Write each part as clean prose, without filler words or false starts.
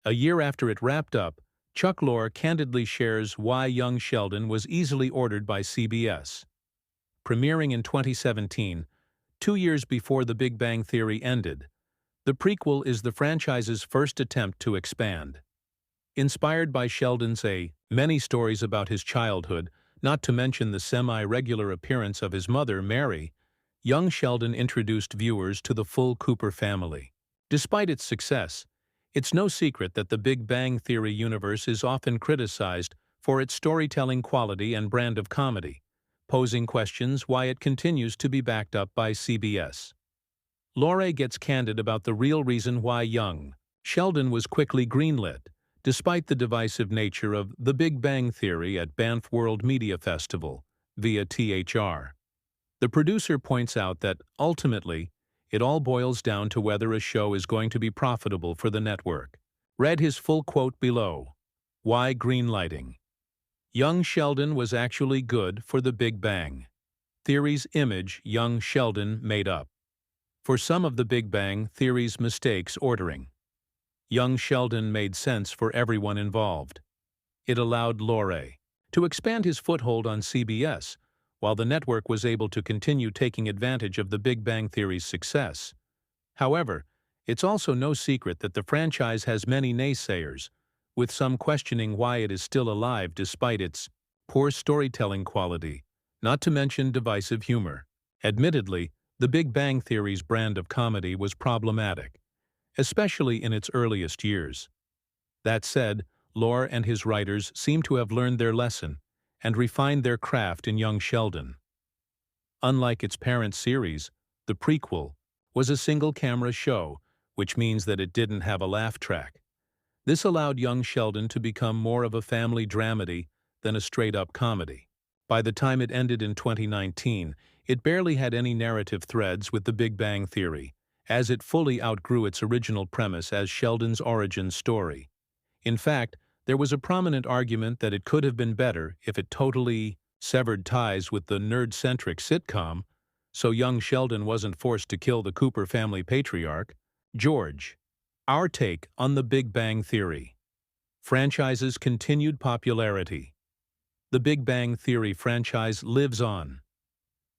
A year after it wrapped up, Chuck Lorre candidly shares why Young Sheldon was easily ordered by CBS. Premiering in 2017, 2 years before The Big Bang Theory ended, the prequel is the franchise's first attempt to expand. Inspired by Sheldon's many stories about his childhood, not to mention the semi-regular appearance of his mother, Mary, Young Sheldon introduced viewers to the full Cooper family. Despite its success, it's no secret that the Big Bang Theory universe is often criticized for its storytelling quality and brand of comedy, posing questions why it continues to be backed up by CBS. Lorre gets candid about the real reason why Young Sheldon was quickly greenlit, despite the divisive nature of The Big Bang Theory at Banff World Media Festival, via THR. The producer points out that, ultimately, it all boils down to whether a show is going to be profitable for the network. Read his full quote below. Why greenlighting? Young Sheldon was actually good for The Big Bang Theory's image. Young Sheldon made up for some of The Big Bang Theory's mistakes ordering. Young Sheldon made sense for everyone involved. It allowed Lorre to expand his foothold on CBS, while the network was able to continue taking advantage of The Big Bang Theory's success. However, it's also no secret that the franchise has many naysayers, with some questioning why it is still alive despite its poor storytelling quality, not to mention divisive humor. Admittedly, The Big Bang Theory's brand of comedy was problematic, especially in its earliest years. That said, Lorre and his writers seem to have learned their lesson and refined their craft in Young Sheldon. Unlike its parent series, the prequel was a single-camera show, which means that it didn't have a laugh track. This allowed Young Sheldon to become more of a family dramedy than a straight-up comedy. By the time it ended in 2019, it barely had any narrative threads with The Big Bang Theory, as it fully outgrew its original premise as Sheldon's origin story. In fact, there was a prominent argument that it could have been better if it totally severed ties with the nerd-centric sitcom, so Young Sheldon wasn't forced to kill the Cooper family patriarch, George. Our take on The Big Bang Theory. Franchise's continued popularity. The Big Bang Theory franchise lives on.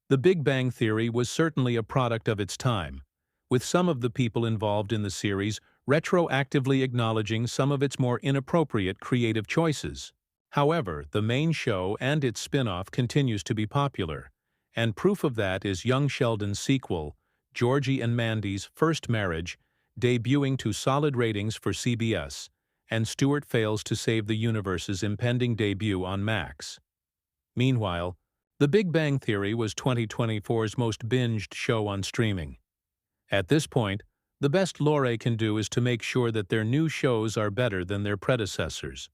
The Big Bang Theory was certainly a product of its time, with some of the people involved in the series retroactively acknowledging some of its more inappropriate creative choices. However, the main show and its spin-off continues to be popular, and proof of that is Young Sheldon's sequel, Georgie and Mandy's First Marriage, debuting to solid ratings for CBS, and Stewart fails to save the universe's impending debut on Max. Meanwhile, The Big Bang Theory was 2024's most binged show on streaming. At this point, the best Lorre can do is to make sure that their new shows are better than their predecessors.